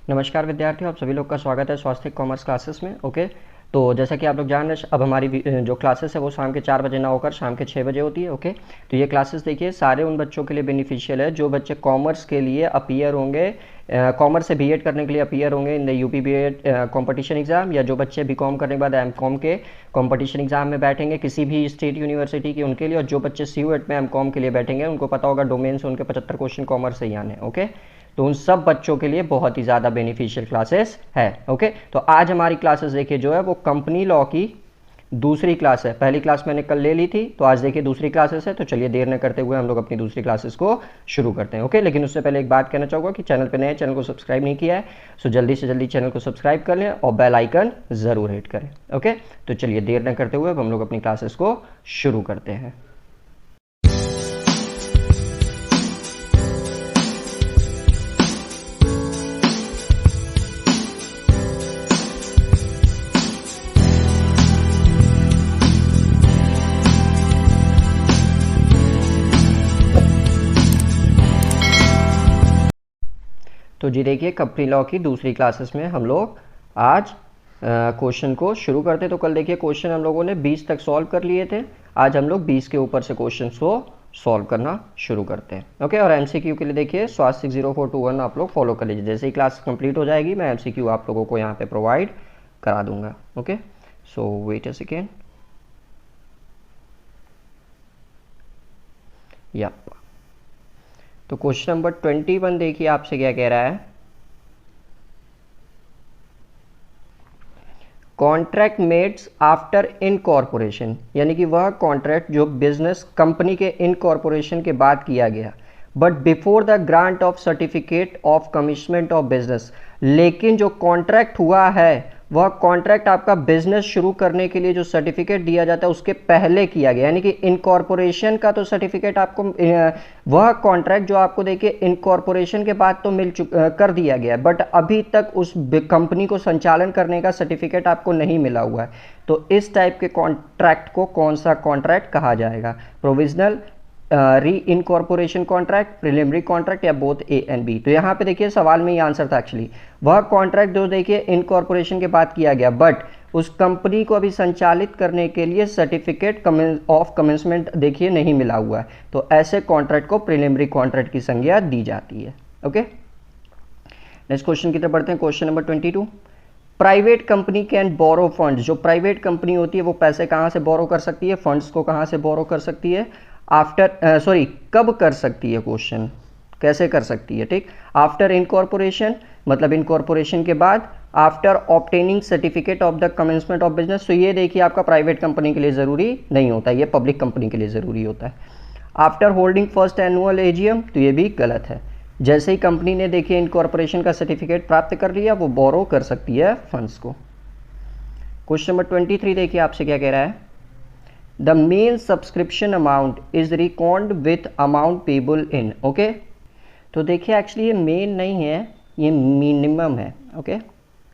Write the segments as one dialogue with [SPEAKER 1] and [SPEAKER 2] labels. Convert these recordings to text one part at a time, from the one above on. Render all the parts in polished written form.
[SPEAKER 1] नमस्कार विद्यार्थियों, आप सभी लोग का स्वागत है स्वास्थ्य कॉमर्स क्लासेस में। ओके, तो जैसा कि आप लोग जान रहे हैं, अब हमारी जो क्लासेस है वो शाम के 4 बजे ना होकर शाम के 6 बजे होती है। ओके, तो ये क्लासेस देखिए सारे उन बच्चों के लिए बेनिफिशियल है जो बच्चे कॉमर्स के लिए अपीयर होंगे, कॉमर्स से बीएड करने के लिए अपीयर होंगे in the UP BEd competition exam, या जो बच्चे बीकॉम करने के बाद एमकॉम के कंपटीशन एग्जाम में बैठेंगे किसी भी स्टेट यूनिवर्सिटी की, उनके लिए। और जो बच्चे सीयूएट में एमकॉम के लिए बैठेंगे उनको पता होगा डोमेन से उनके 75 क्वेश्चन कॉमर्स से ही आने। ओके, तो उन सब बच्चों के लिए बहुत ही ज़्यादा बेनिफिशियल क्लासेस है। ओके, तो आज हमारी क्लासेस देखिए जो है वो कंपनी लॉ की दूसरी क्लास है। पहली क्लास मैंने कल ले ली थी, तो आज देखिए दूसरी क्लासेस है। तो चलिए देर न करते हुए हम लोग अपनी दूसरी क्लासेस को शुरू करते हैं। ओके, लेकिन उससे पहले एक बात कहना चाहूँगा कि चैनल पे नए, चैनल को सब्सक्राइब नहीं किया है सो जल्दी से जल्दी चैनल को सब्सक्राइब कर लें और बेल आइकन ज़रूर हिट करें। ओके, तो चलिए देर न करते हुए अब हम लोग अपनी क्लासेस को शुरू करते हैं। तो जी देखिए कंपनी लॉ की दूसरी क्लासेस में हम लोग आज क्वेश्चन को शुरू करते। तो कल देखिए क्वेश्चन हम लोगों ने 20 तक सॉल्व कर लिए थे, आज हम लोग 20 के ऊपर से क्वेश्चन को सॉल्व करना शुरू करते हैं। ओके, और एमसीक्यू के लिए देखिए स्वास्थ्य 60421 आप लोग फॉलो कर लीजिए। जैसे ही क्लास कंप्लीट हो जाएगी मैं एमसीक्यू आप लोगों को यहाँ पे प्रोवाइड करा दूंगा। Okay, so wait a second. या तो क्वेश्चन नंबर 21 देखिए आपसे क्या कह रहा है। कॉन्ट्रैक्ट मेड्स आफ्टर इनकॉर्पोरेशन, यानी कि वह कॉन्ट्रैक्ट जो बिजनेस कंपनी के इनकॉर्पोरेशन के बाद किया गया, but before the grant of certificate of commencement of business. लेकिन जो कॉन्ट्रैक्ट हुआ है वह कॉन्ट्रैक्ट आपका बिजनेस शुरू करने के लिए जो सर्टिफिकेट दिया जाता है उसके पहले किया गया, यानी कि इनकॉर्पोरेशन का तो सर्टिफिकेट आपको वह कॉन्ट्रैक्ट जो आपको देखिए इनकॉर्पोरेशन के बाद तो कर दिया गया है, बट अभी तक उस कंपनी को संचालन करने का सर्टिफिकेट आपको नहीं मिला हुआ है। तो इस टाइप के कॉन्ट्रैक्ट को कौन सा कॉन्ट्रैक्ट कहा जाएगा? प्रोविजनल, री इनकॉर्पोरेशन कॉन्ट्रैक्ट, प्रिलिमिनरी कॉन्ट्रैक्ट, या बोथ ए एंड बी। तो यहाँ पे देखिए सवाल में ही आंसर था एक्चुअली, वह कॉन्ट्रैक्ट जो देखिए इनकॉर्पोरेशन के बाद किया गया बट उस कंपनी को अभी संचालित करने के लिए सर्टिफिकेट ऑफ कमेंसमेंट देखिए नहीं मिला हुआ है, तो ऐसे कॉन्ट्रैक्ट को प्रिलिमिनरी कॉन्ट्रैक्ट की संज्ञा दी जाती है। ओके, नेक्स्ट क्वेश्चन की तरफ बढ़ते हैं। Question number 22, private company can borrow funds. जो प्राइवेट कंपनी होती है वो पैसे कहाँ से बोरो कर सकती है, फंड्स को कहाँ से बोरो कर सकती है? आफ्टर कब कर सकती है, क्वेश्चन कैसे कर सकती है, ठीक। आफ्टर इनकॉर्पोरेशन, मतलब इनकॉर्पोरेशन के बाद, after obtaining certificate of the commencement of business. तो ये देखिए आपका प्राइवेट कंपनी के लिए ज़रूरी नहीं होता, ये पब्लिक कंपनी के लिए ज़रूरी होता है। After holding first annual AGM, तो ये भी गलत है। जैसे ही कंपनी ने देखिए इनकॉर्पोरेशन का सर्टिफिकेट प्राप्त कर लिया वो बोरो कर सकती है फंड्स को। क्वेश्चन नंबर 23 देखिए आपसे क्या कह रहा है। The main subscription amount is record with amount payable in. Okay, तो देखिए एक्चुअली ये मेन नहीं है, ये मिनिमम है। ओके,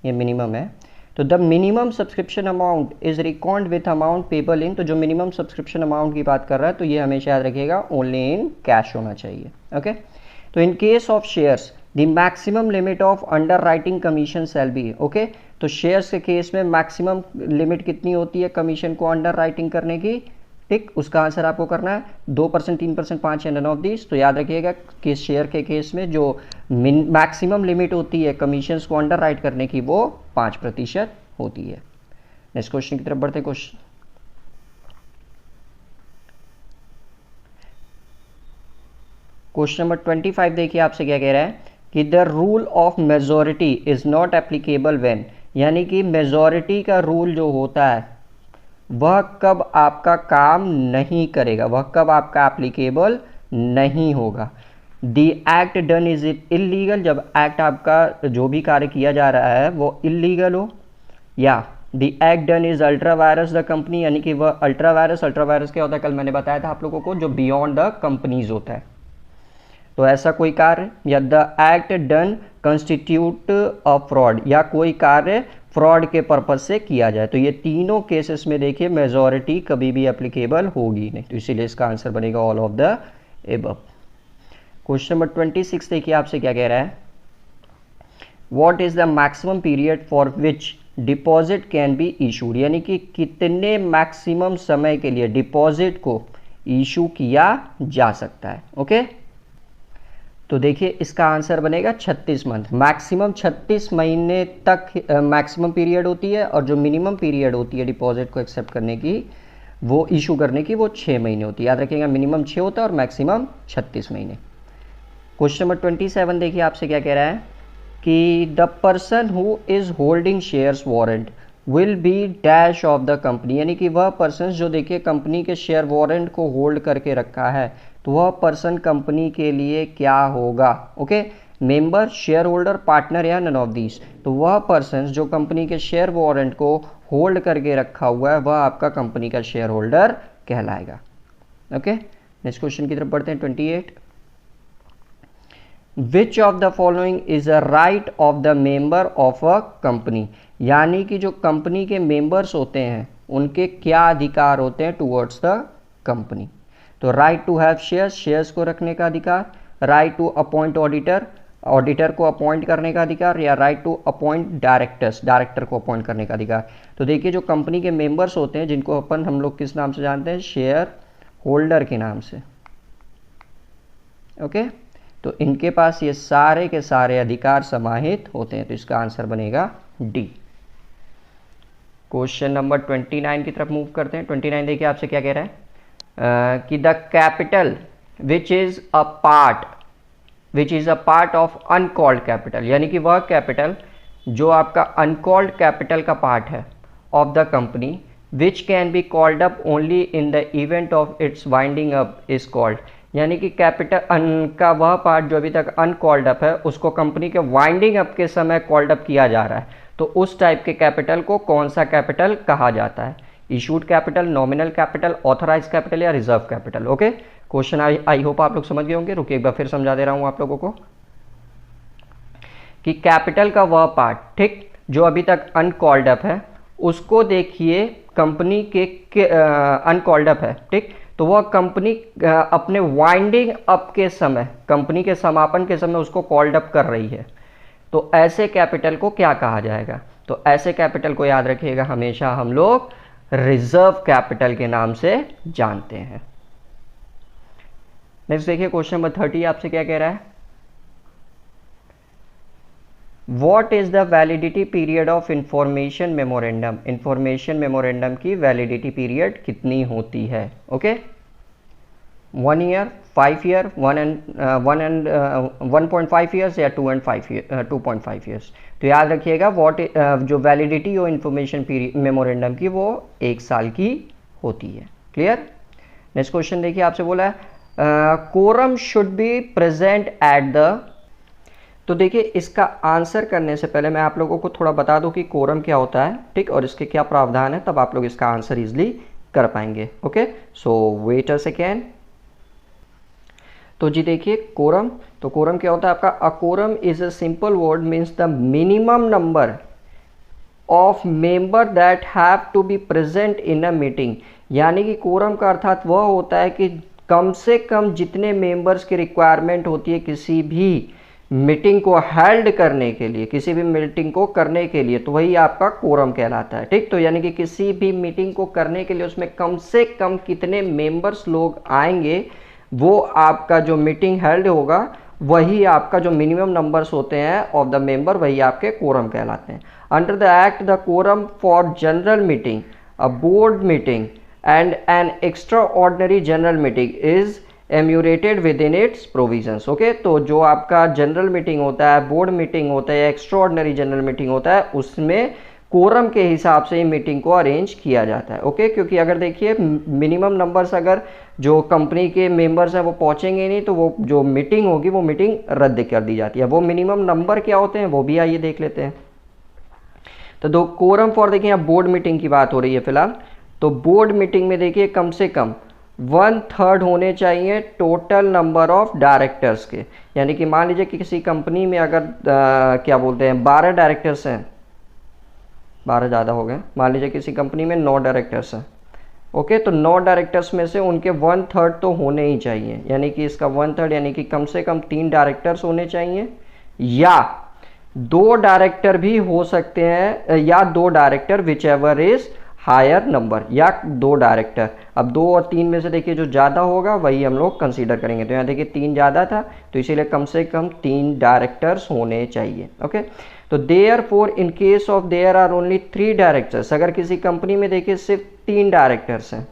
[SPEAKER 1] ये मिनिमम है। तो the minimum subscription amount is record with amount payable in. तो जो मिनिमम सब्सक्रिप्शन अमाउंट की बात कर रहा है तो ये हमेशा याद रखिएगा ओनली इन कैश होना चाहिए। ओके, तो इन case of shares the maximum limit of under writing commission shall be. Okay, तो शेयर्स के केस में मैक्सिमम लिमिट कितनी होती है कमीशन को अंडर राइटिंग करने की, ठीक। उसका आंसर आपको करना है 2%, 3%, 5 या नन ऑफ दिस। तो याद रखिएगा कि शेयर के केस में जो मैक्सिमम लिमिट होती है कमीशन को अंडर राइट करने की वो 5% होती है। नेक्स्ट क्वेश्चन की तरफ बढ़ते हैं। क्वेश्चन नंबर 25 देखिए आपसे क्या कह रहा है कि the rule of majority is not applicable when, यानी कि मेजॉरिटी का रूल जो होता है वह कब आपका काम नहीं करेगा, वह कब आपका एप्लीकेबल नहीं होगा। The act done is it illegal, जब एक्ट आपका जो भी कार्य किया जा रहा है वो इलीगल हो, या the act done is ultra vires the company, यानी कि वह अल्ट्रा वायरस क्या होता है, कल मैंने बताया था आप लोगों को, जो बियॉन्ड द कंपनीज होता है। तो ऐसा कोई कार्य, या the act done constitute a fraud, या कोई कार्य फ्रॉड के पर्पज से किया जाए। तो ये तीनों केसेस में देखिए मेजॉरिटी कभी भी एप्लीकेबल होगी नहीं, तो इसीलिए इसका आंसर बनेगा all of the above. Question number 26 देखिए आपसे क्या कह रहा है। What is the maximum period for which deposit can be issued, यानी कि कितने मैक्सिमम समय के लिए डिपॉजिट को इशू किया जा सकता है। ओके, तो देखिए इसका आंसर बनेगा 36 मंथ। मैक्सिमम 36 महीने तक मैक्सिमम पीरियड होती है, और जो मिनिमम पीरियड होती है डिपॉजिट को एक्सेप्ट करने की, वो इशू करने की, वो 6 महीने होती है। याद रखिएगा, मिनिमम 6 होता है और मैक्सिमम 36 महीने। क्वेश्चन नंबर 27 देखिए आपसे क्या कह रहा है कि the person who is holding shares warrant will be dash of the company, यानी कि वह पर्सन जो देखिए कंपनी के शेयर वारंट को होल्ड करके रखा है, तो वह पर्सन कंपनी के लिए क्या होगा। Okay, member, share holder, partner या नन ऑफ दीज। तो वह पर्सन जो कंपनी के शेयर वारंट को होल्ड करके रखा हुआ है, वह आपका कंपनी का शेयर होल्डर कहलाएगा। ओके, नेक्स्ट क्वेश्चन की तरफ बढ़ते हैं। 28, which of the following is a right of the member of a company, यानी कि जो कंपनी के मेंबर्स होते हैं उनके क्या अधिकार होते हैं टूवर्ड्स द कंपनी। तो right to have shares, shares को रखने का अधिकार, right to appoint auditor, auditor को अपॉइंट करने का अधिकार, या right to appoint directors, director को अपॉइंट करने का अधिकार। तो देखिए जो कंपनी के मेंबर्स होते हैं, जिनको हम लोग किस नाम से जानते हैं, शेयर होल्डर के नाम से। ओके, तो इनके पास ये सारे के सारे अधिकार समाहित होते हैं, तो इसका आंसर बनेगा डी। क्वेश्चन नंबर 29 की तरफ मूव करते हैं। 29 देखिए आपसे क्या कह रहा है कि the capital which is a part of uncalled capital, यानी कि वह कैपिटल जो आपका अनकॉल्ड कैपिटल का पार्ट है of the company, which can be called up only in the event of its winding up is called, यानी कि capital का वह पार्ट जो अभी तक अनकॉल्ड अप है, उसको कंपनी के वाइंडिंग अप के समय कॉल्ड अप किया जा रहा है, तो उस टाइप के कैपिटल को कौन सा कैपिटल कहा जाता है। Issued capital, nominal capital, authorised capital या reserve capital. Okay, question I hope आप लोग समझ गए होंगे। रुकिए एक बार फिर समझा दे रहा हूं आप लोगों को कि कैपिटल का वह पार्ट, ठीक, जो अभी तक अनकॉल्ड अप है, उसको देखिए कंपनी के अनकॉल्ड अप है, ठीक, तो वह कंपनी अपने वाइंडिंग अप के समय, कंपनी के समापन के समय उसको कॉल्ड अप कर रही है, तो ऐसे कैपिटल को क्या कहा जाएगा। तो ऐसे कैपिटल को याद रखिएगा हमेशा हम लोग रिजर्व कैपिटल के नाम से जानते हैं। नेक्स्ट देखिए क्वेश्चन नंबर 30 आपसे क्या कह रहा है, what is the validity period of information memorandum, information memorandum की वैलिडिटी पीरियड कितनी होती है। ओके, 1 ईयर, 5 ईयर, 1.5 ईयर्स या 2.5 ईयर्स। तो याद रखिएगा जो वैलिडिटी हो इंफॉर्मेशन मेमोरेंडम की, वो 1 साल की होती है। क्लियर। नेक्स्ट क्वेश्चन देखिए आपसे बोला है quorum should be present at the, तो देखिए इसका आंसर करने से पहले मैं आप लोगों को थोड़ा बता दूं कि कोरम क्या होता है, ठीक, और इसके क्या प्रावधान है, तब आप लोग इसका आंसर इजिली कर पाएंगे। Okay, so wait a second. तो जी देखिए कोरम, तो कोरम क्या होता है आपका, a quorum is a simple word means the minimum number of member that have to be present in a meeting, यानी कि कोरम का अर्थात वह होता है कि कम से कम जितने मेंबर्स की रिक्वायरमेंट होती है किसी भी मीटिंग को हेल्ड करने के लिए, किसी भी मीटिंग को करने के लिए, तो वही आपका कोरम कहलाता है। ठीक, तो यानी कि किसी भी मीटिंग को करने के लिए उसमें कम से कम कितने मेंबर्स लोग आएंगे, वो आपका जो मीटिंग हेल्ड होगा वही आपका जो मिनिमम नंबर्स होते हैं ऑफ द मेंबर, वही आपके कोरम कहलाते हैं। Under the act the quorum for general meeting, a board meeting and an extraordinary general meeting is enumerated within its provisions. Okay, तो जो आपका जनरल मीटिंग होता है, बोर्ड मीटिंग होता है या एक्स्ट्रा ऑर्डिनरी जनरल मीटिंग होता है, उसमें कोरम के हिसाब से ही मीटिंग को अरेंज किया जाता है। ओके, क्योंकि अगर देखिए मिनिमम नंबर्स अगर जो कंपनी के मेंबर्स हैं वो पहुंचेंगे नहीं, तो वो जो मीटिंग होगी वो मीटिंग रद्द कर दी जाती है। वो मिनिमम नंबर क्या होते हैं वो भी आइए देख लेते हैं। तो दो कोरम फॉर देखिए यहाँ बोर्ड मीटिंग की बात हो रही है फिलहाल, तो बोर्ड मीटिंग में देखिए कम से कम 1/3 होने चाहिए टोटल नंबर ऑफ डायरेक्टर्स के, यानी कि मान लीजिए कि किसी कंपनी में अगर क्या बोलते हैं 12 डायरेक्टर्स हैं, 12 ज़्यादा हो गए, मान लीजिए किसी कंपनी में 9 डायरेक्टर्स हैं। ओके, तो 9 डायरेक्टर्स में से उनके 1/3 तो होने ही चाहिए, यानी कि इसका 1/3 यानी कि कम से कम 3 डायरेक्टर्स होने चाहिए, या दो डायरेक्टर भी हो सकते हैं या दो director, whichever is higher number, या दो डायरेक्टर। अब 2 और 3 में से देखिए जो ज़्यादा होगा वही हम लोग कंसीडर करेंगे। तो यहाँ देखिए 3 ज़्यादा था, तो इसीलिए कम से कम 3 डायरेक्टर्स होने चाहिए। ओके, तो therefore in case of there are only 3 directors, अगर किसी कंपनी में देखिए सिर्फ 3 डायरेक्टर्स हैं,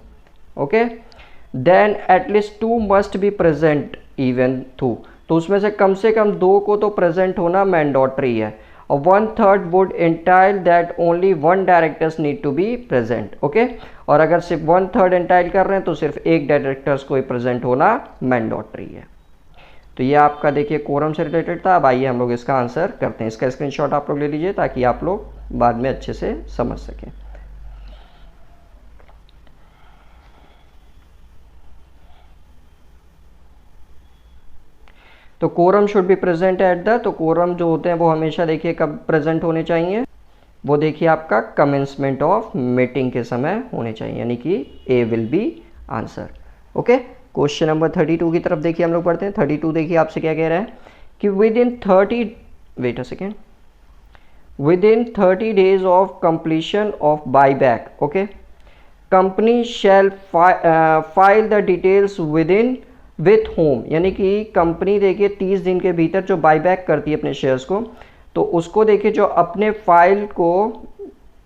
[SPEAKER 1] okay, then at least 2 must be present even 2, तो उसमें से कम 2 को तो प्रेजेंट होना मैंडेटरी है। और 1/3 would entitle that only 1 directors need to be present. Okay, और अगर सिर्फ 1/3 एंटाइल कर रहे हैं तो सिर्फ एक डायरेक्टर्स को ही प्रेजेंट होना मैंडेटरी है। तो ये आपका देखिए कोरम से रिलेटेड था। अब आइए हम लोग इसका आंसर करते हैं। इसका स्क्रीनशॉट आप लोग ले लीजिए ताकि आप लोग बाद में अच्छे से समझ सकें। तो quorum should be present at the, तो कोरम जो होते हैं वो हमेशा देखिए कब प्रेजेंट होने चाहिए, वो देखिए आपका कमेंसमेंट ऑफ मीटिंग के समय होने चाहिए, यानी कि A will be answer. Okay, question number 32 की तरफ देखिए हम लोग पढ़ते हैं। 32 देखिए आपसे क्या कह रहा है कि within 30, wait a second, within 30 days of completion of buyback, okay, company shall file the details within with whom, यानी कि कंपनी देखिए 30 दिन के भीतर जो बाईबैक करती है अपने शेयर्स को, तो उसको देखिए जो अपने फाइल को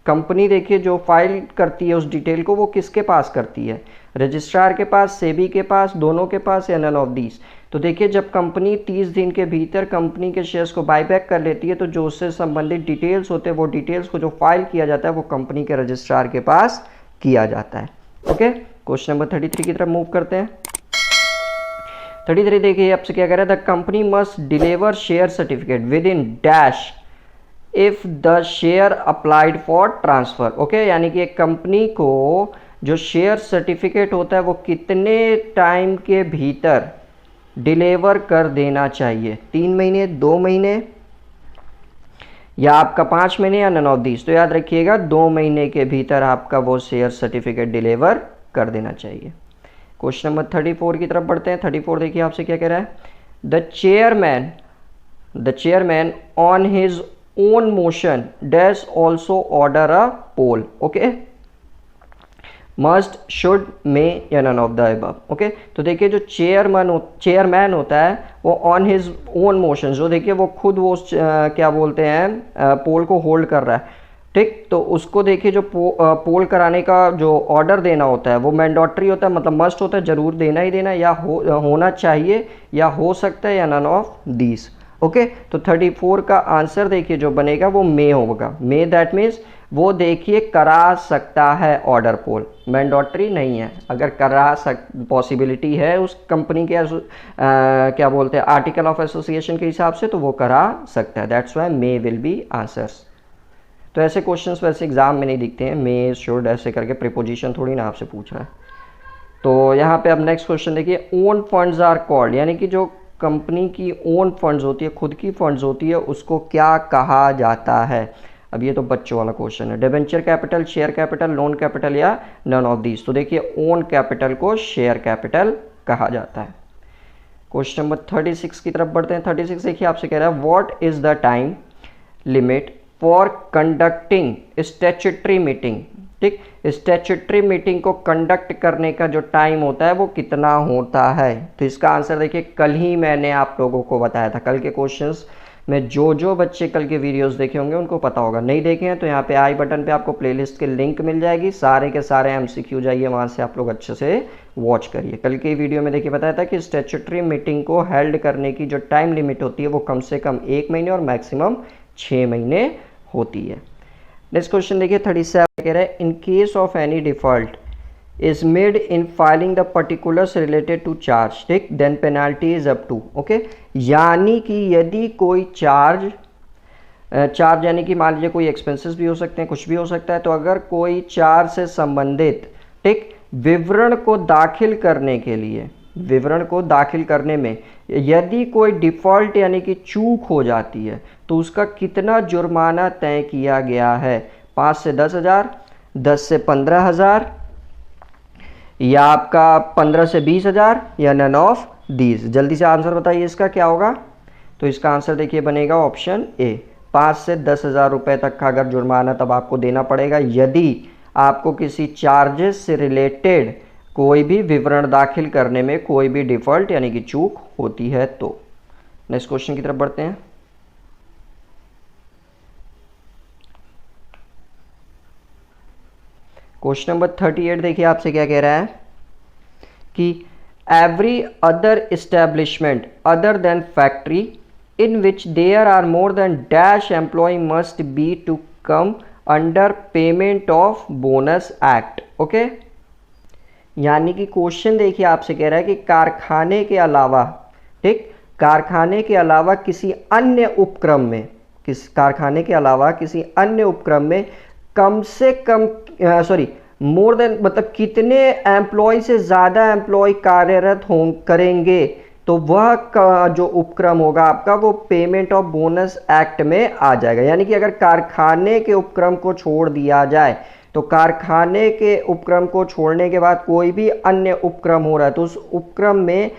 [SPEAKER 1] कंपनी देखिए जो फाइल करती है उस डिटेल को वो किसके पास करती है, रजिस्ट्रार के पास, सेबी के पास, दोनों के पास, या नन ऑफ दीज। तो देखिए जब कंपनी 30 दिन के भीतर कंपनी के शेयर्स को बाईबैक कर लेती है तो जो उससे संबंधित डिटेल्स होते हैं वो डिटेल्स को जो फाइल किया जाता है वो कंपनी के रजिस्ट्रार के पास किया जाता है। ओके, क्वेश्चन नंबर 33 की तरफ मूव करते हैं। 33 देखिए आपसे क्या कह रहा है, the company must deliver share certificate with in dash if the share applied for transfer. Okay, यानी कि एक कंपनी को जो शेयर सर्टिफिकेट होता है वो कितने टाइम के भीतर डिलीवर कर देना चाहिए, 3 महीने, 2 महीने, या आपका 5 महीने, या नन ऑफ दीज। तो याद रखिएगा 2 महीने के भीतर आपका वो शेयर सर्टिफिकेट डिलीवर कर देना चाहिए। क्वेश्चन नंबर 34 की तरफ बढ़ते हैं। 34 देखिए आपसे क्या कह रहा है, the chairman on his own motion dash also order a poll. Okay, must, should, may, या none of the above. Okay, तो देखिए जो चेयरमैन होता है वो ऑन हिज ओन मोशन, जो देखिए वो खुद वो क्या बोलते हैं पोल को होल्ड कर रहा है, ठीक, तो उसको देखिए जो पोल कराने का जो ऑर्डर देना होता है वो मैंडेटरी होता है, मतलब मस्ट होता है, जरूर देना ही देना, या होना चाहिए, या हो सकता है, या नन ऑफ दीज। ओके, तो 34 का आंसर देखिए जो बनेगा वो मे होगा। मे दैट मीन्स वो देखिए करा सकता है ऑर्डर पोल, मैंडेटरी नहीं है। अगर पॉसिबिलिटी है उस कंपनी के क्या बोलते हैं आर्टिकल ऑफ एसोसिएशन के हिसाब से तो वो करा सकता है, that's why may will be answers. तो ऐसे क्वेश्चंस वैसे एग्जाम में नहीं दिखते हैं, मे, शुड ऐसे करके प्रीपोजिशन थोड़ी ना आपसे पूछ रहा है। तो यहाँ पे अब नेक्स्ट क्वेश्चन देखिए, ओन फंड्स आर कॉल्ड, यानी कि जो कंपनी की ओन फंड्स होती है, खुद की फंड्स होती है, उसको क्या कहा जाता है। अब ये तो बच्चों वाला क्वेश्चन है, debenture capital, share capital, loan capital, या नन ऑफ दीज। तो देखिए ओन कैपिटल को शेयर कैपिटल कहा जाता है। क्वेश्चन नंबर 36 की तरफ बढ़ते हैं। 36 देखिए आपसे कह रहा है, what is the time limit for conducting statutory meeting. ठीक, स्टैट्यूटरी मीटिंग को कंडक्ट करने का जो टाइम होता है वो कितना होता है। तो इसका आंसर देखिए कल ही मैंने आप लोगों को बताया था। कल के क्वेश्चंस में जो बच्चे कल के वीडियोस देखे होंगे उनको पता होगा, नहीं देखे हैं तो यहाँ पे आई बटन पे आपको प्लेलिस्ट के लिंक मिल जाएगी, सारे के सारे एमसीक्यू जाइए वहाँ से आप लोग अच्छे से वॉच करिए। कल के वीडियो में देखिए बताया था कि स्टैट्यूटरी मीटिंग को हेल्ड करने की जो टाइम लिमिट होती है वो कम से कम 1 महीने और मैक्सिमम 6 महीने होती है। नेक्स्ट क्वेश्चन देखिए 37 कह रहा है, इन case of any default is made in filing the particulars related to charge, ठीक, then penalty is up to। Okay, यानी कि यदि कोई चार्ज यानी कि मान लीजिए कोई एक्सपेंसेस भी हो सकते हैं, कुछ भी हो सकता है, तो अगर कोई चार्ज से संबंधित ठीक विवरण को दाखिल करने में यदि कोई डिफॉल्ट यानी कि चूक हो जाती है तो उसका कितना जुर्माना तय किया गया है, 5 से 10,000, 10 से 15,000, या आपका 15 से 20,000, या नन ऑफ दीज। जल्दी से आंसर बताइए इसका क्या होगा। तो इसका आंसर देखिए बनेगा ऑप्शन ए, 5 से 10,000 रुपये तक का अगर जुर्माना तब आपको देना पड़ेगा यदि आपको किसी चार्जेस से रिलेटेड कोई भी विवरण दाखिल करने में कोई भी डिफ़ॉल्ट यानी कि चूक होती है तो। नेक्स्ट क्वेश्चन की तरफ बढ़ते हैं। क्वेश्चन नंबर 38 देखिए आपसे क्या कह रहा है कि every other establishment other than factory in which there are more than dash employ must be to come under payment of bonus act. Okay, यानी कि क्वेश्चन देखिए आपसे कह रहा है कि कारखाने के अलावा, ठीक, कारखाने के अलावा किसी अन्य उपक्रम में, कारखाने के अलावा किसी अन्य उपक्रम में कम से कम मोर देन मतलब कितने एम्प्लॉय से ज़्यादा एम्प्लॉय कार्यरत करेंगे तो वह जो उपक्रम होगा आपका वो पेमेंट ऑफ बोनस एक्ट में आ जाएगा। यानी कि अगर कारखाने के उपक्रम को छोड़ दिया जाए तो कारखाने के उपक्रम को छोड़ने के बाद कोई भी अन्य उपक्रम हो रहा है तो उस उपक्रम में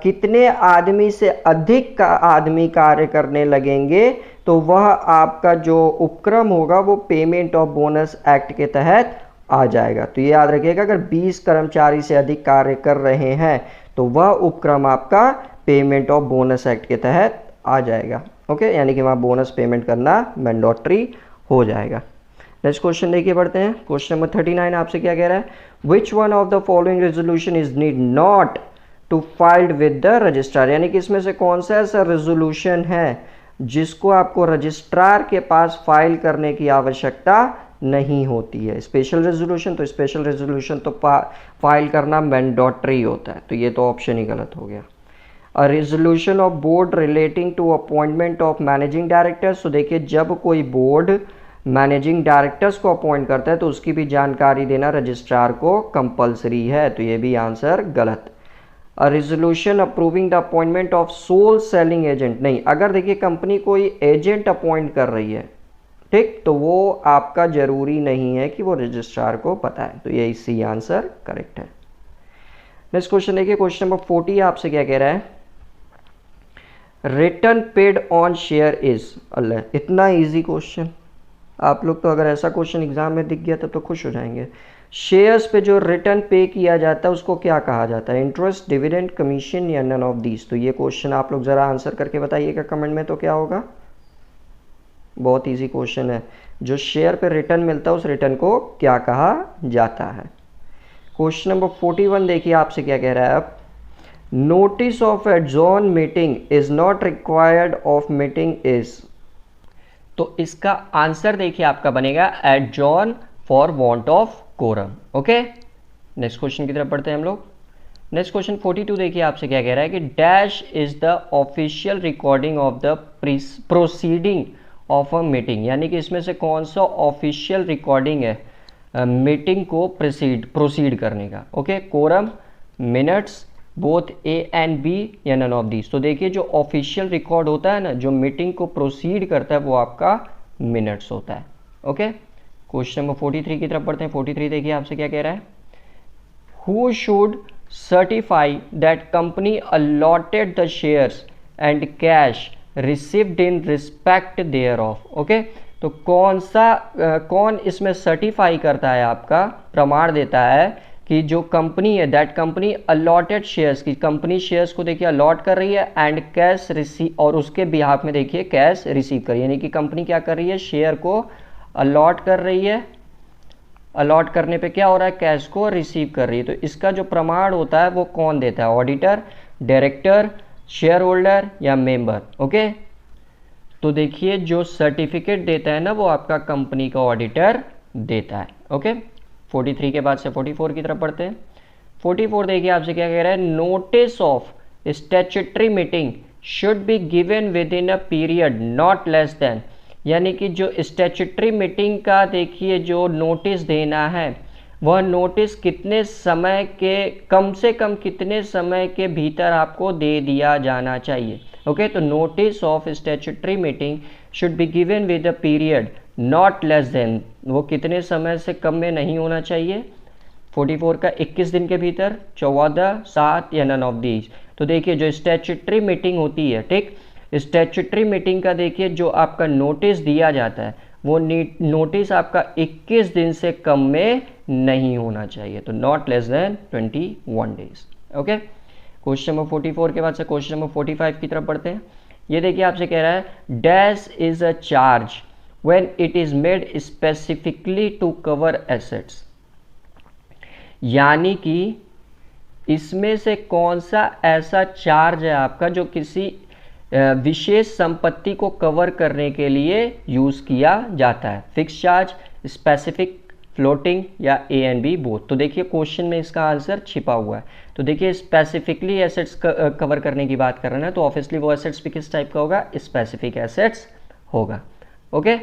[SPEAKER 1] कितने आदमी से अधिक का आदमी कार्य करने लगेंगे तो वह आपका जो उपक्रम होगा वो पेमेंट ऑफ बोनस एक्ट के तहत आ जाएगा। तो ये याद रखिएगा, अगर 20 कर्मचारी से अधिक कार्य कर रहे हैं तो वह उपक्रम आपका पेमेंट ऑफ बोनस एक्ट के तहत आ जाएगा। ओके, यानी कि वहाँ बोनस पेमेंट करना मैंडेटरी हो जाएगा। नेक्स्ट क्वेश्चन देखिए बढ़ते हैं। क्वेश्चन नंबर 39 आपसे क्या कह रहा है, which one of the following resolution is need not to filed with the registrar. यानी कि इसमें से कौन सा ऐसा रेजोल्यूशन है जिसको आपको रजिस्ट्रार के पास फाइल करने की आवश्यकता नहीं होती है। स्पेशल रेजोल्यूशन, तो स्पेशल रेजोल्यूशन तो फाइल करना मैंडेटरी होता है, तो ये तो ऑप्शन ही गलत हो गया। A resolution of board relating to appointment of managing directors. तो देखिए जब कोई बोर्ड मैनेजिंग डायरेक्टर्स को अपॉइंट करता है तो उसकी भी जानकारी देना रजिस्ट्रार को कंपलसरी है, तो ये भी आंसर गलत। A resolution approving the appointment of sole selling agent, नहीं, अगर देखिए कंपनी कोई एजेंट अपॉइंट कर रही है, ठीक, तो वो आपका जरूरी नहीं है कि वो रजिस्ट्रार को पता है, तो ये इसी आंसर करेक्ट है। नेक्स्ट क्वेश्चन देखिए, क्वेश्चन नंबर 40 आपसे क्या कह रहा है, return paid on share is. अल्लाह, इतना इजी क्वेश्चन, आप लोग तो अगर ऐसा क्वेश्चन एग्जाम में दिख गया तब तो खुश हो जाएंगे। शेयर्स पे जो रिटर्न पे किया जाता है उसको क्या कहा जाता है, इंटरेस्ट, डिविडेंड, कमीशन या नन ऑफ दीज। तो ये क्वेश्चन आप लोग ज़रा आंसर करके बताइएगा कमेंट में, तो क्या होगा। बहुत इजी क्वेश्चन है, जो शेयर पे रिटर्न मिलता है उस रिटर्न को क्या कहा जाता है। क्वेश्चन नंबर 41 देखिए आपसे क्या कह रहा है, अब notice of adjourn meeting is not required of meeting is. तो इसका आंसर देखिए आपका बनेगा adjourn for want of quorum. Okay, next question की तरफ बढ़ते हैं हम लोग। नेक्स्ट क्वेश्चन 42 देखिए आपसे क्या कह रहा है कि dash is the official recording of the proceeding of a meeting. यानी कि इसमें से कौन सा ऑफिशियल रिकॉर्डिंग है मीटिंग को प्रोसीड करने का। Okay, quorum, minutes, both A and B या नन ऑफ दीज। तो देखिए जो ऑफिशियल रिकॉर्ड होता है ना, जो मीटिंग को प्रोसीड करता है वो आपका मिनट्स होता है। ओके, क्वेश्चन नंबर 43 की तरफ बढ़ते हैं। 43 देखिए आपसे क्या कह रहा है, who should certify that company allotted the shares and cash received in respect there of. Okay, तो कौन इसमें सर्टिफाई करता है, आपका प्रमाण देता है कि जो कंपनी है दैट कंपनी अलॉटेड शेयर्स, की कंपनी शेयर्स को देखिए अलॉट कर रही है एंड कैश रिसीव, और उसके बिहाफ में देखिए कैश रिसीव कर रही है। यानी कि कंपनी क्या कर रही है, शेयर को अलॉट कर रही है, अलॉट करने पे क्या हो रहा है, कैश को रिसीव कर रही है। तो इसका जो प्रमाण होता है वो कौन देता है, ऑडिटर, डायरेक्टर, शेयर होल्डर या मेंबर। ओके, तो देखिए जो सर्टिफिकेट देता है ना वो आपका कंपनी का ऑडिटर देता है। ओके, 43 के बाद से 44 की तरफ बढ़ते हैं। 44 देखिए आपसे क्या कह रहा है, notice of statutory meeting should be given with in a period not less than. यानी कि जो स्टैट्यूटरी मीटिंग का देखिए जो नोटिस देना है वह नोटिस कितने समय के, कम से कम कितने समय के भीतर आपको दे दिया जाना चाहिए। ओके, तो notice of statutory meeting should be given with a period not less than, वो कितने समय से कम में नहीं होना चाहिए, 44 का 21 दिन के भीतर, 14, 7 या नन ऑफ दीज। तो देखिए जो स्टैट्यूटरी मीटिंग होती है, ठीक, स्टैट्यूटरी मीटिंग का देखिए जो आपका नोटिस दिया जाता है वो नोटिस आपका 21 दिन से कम में नहीं होना चाहिए, तो not less than 21 days. Okay, question number 44 के बाद से क्वेश्चन नंबर 45 की तरफ बढ़ते हैं। ये देखिए आपसे कह रहा है dash is a charge when it is made specifically to cover assets, यानी कि इसमें से कौन सा ऐसा चार्ज है आपका जो किसी विशेष संपत्ति को कवर करने के लिए यूज़ किया जाता है, फिक्स चार्ज, स्पेसिफिक, फ्लोटिंग या ए एंड बी बोथ। तो देखिए क्वेश्चन में इसका आंसर छिपा हुआ है। तो देखिए स्पेसिफिकली एसेट्स कवर करने की बात कर रहे हैं, तो ऑब्वियसली वो एसेट्स भी किस टाइप का होगा, स्पेसिफिक एसेट्स होगा। ओके,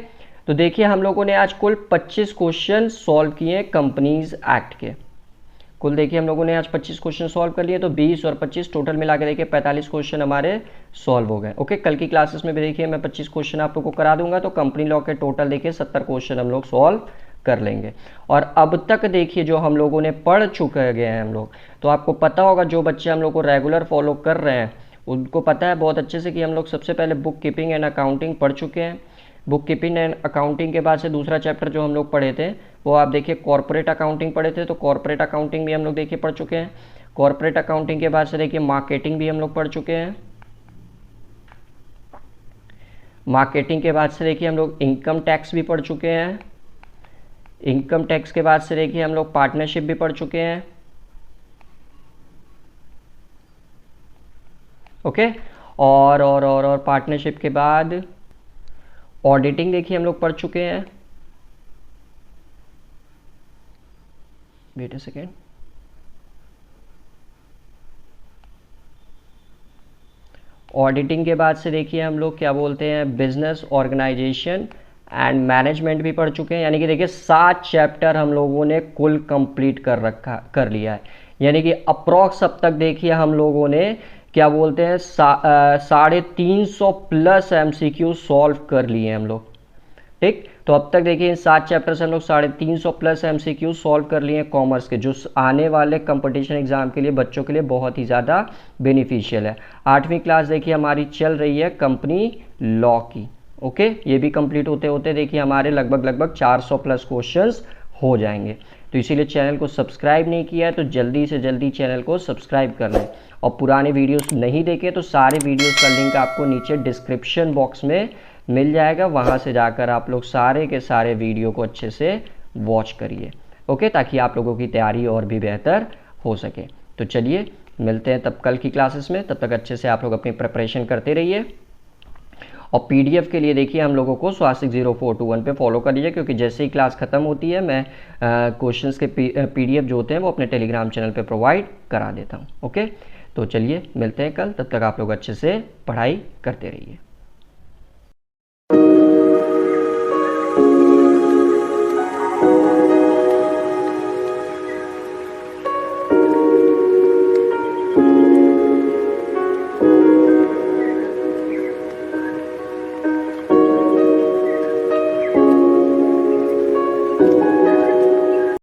[SPEAKER 1] तो देखिए हम लोगों ने आज कुल 25 क्वेश्चन सॉल्व किए कंपनीज एक्ट के। कुल देखिए हम लोगों ने आज 25 क्वेश्चन सॉल्व कर लिए, तो 20 और 25 टोटल मिला के देखिए 45 क्वेश्चन हमारे सॉल्व हो गए। ओके, कल की क्लासेस में भी देखिए मैं 25 क्वेश्चन आप लोगों को करा दूंगा, तो कंपनी लॉ के टोटल देखिए 70 क्वेश्चन हम लोग सॉल्व कर लेंगे। और अब तक देखिए जो हम लोगों ने पढ़ चुके गए हैं हम लोग, तो आपको पता होगा जो बच्चे हम लोग को रेगुलर फॉलो कर रहे हैं उनको पता है बहुत अच्छे से कि हम लोग सबसे पहले बुक कीपिंग एंड अकाउंटिंग पढ़ चुके हैं। बुक कीपिंग एंड अकाउंटिंग के बाद से दूसरा चैप्टर जो हम लोग पढ़े थे वो आप देखिए कॉर्पोरेट अकाउंटिंग पढ़े थे, तो कॉर्पोरेट अकाउंटिंग भी हम लोग देखिए पढ़ चुके हैं। कॉर्पोरेट अकाउंटिंग के बाद से देखिए मार्केटिंग भी हम लोग पढ़ चुके हैं। मार्केटिंग के बाद से देखिए हम लोग इनकम टैक्स भी पढ़ चुके हैं। इनकम टैक्स के बाद से देखिए हम लोग पार्टनरशिप भी पढ़ चुके हैं। ओके, और पार्टनरशिप के बाद ऑडिटिंग देखिए हम लोग पढ़ चुके हैं। वेट अ सेकेंड, ऑडिटिंग के बाद से देखिए हम लोग क्या बोलते हैं बिजनेस ऑर्गेनाइजेशन एंड मैनेजमेंट भी पढ़ चुके हैं। यानी कि देखिए 7 चैप्टर हम लोगों ने कुल कंप्लीट कर लिया है। यानी कि अप्रॉक्स अब तक देखिए हम लोगों ने क्या बोलते हैं 350 प्लस एमसीक्यू सॉल्व कर लिए हम लोग। ठीक, तो अब तक देखिए इन 7 चैप्टर से हम लोग 350 प्लस एमसीक्यू सॉल्व कर लिए हैं कॉमर्स के, जो आने वाले कंपटीशन एग्जाम के लिए बच्चों के लिए बहुत ही ज़्यादा बेनिफिशियल है। 8वीं क्लास देखिए हमारी चल रही है कंपनी लॉ की। ओके, ये भी कंप्लीट होते होते देखिए हमारे लगभग 400 प्लस क्वेश्चंस हो जाएंगे। तो इसीलिए चैनल को सब्सक्राइब नहीं किया है तो जल्दी से जल्दी चैनल को सब्सक्राइब कर लें, और पुराने वीडियोस नहीं देखे तो सारे वीडियोस का लिंक आपको नीचे डिस्क्रिप्शन बॉक्स में मिल जाएगा, वहाँ से जाकर आप लोग सारे के सारे वीडियो को अच्छे से वॉच करिए। ओके, ताकि आप लोगों की तैयारी और भी बेहतर हो सके। तो चलिए मिलते हैं तब कल की क्लासेस में, तब तक अच्छे से आप लोग अपनी प्रिपरेशन करते रहिए। और पीडीएफ के लिए देखिए हम लोगों को स्वास्तिक 0421 पे फॉलो कर लीजिए, क्योंकि जैसे ही क्लास खत्म होती है मैं क्वेश्चंस के पीडीएफ जो होते हैं वो अपने टेलीग्राम चैनल पे प्रोवाइड करा देता हूँ। ओके, तो चलिए मिलते हैं कल, तब तक आप लोग अच्छे से पढ़ाई करते रहिए।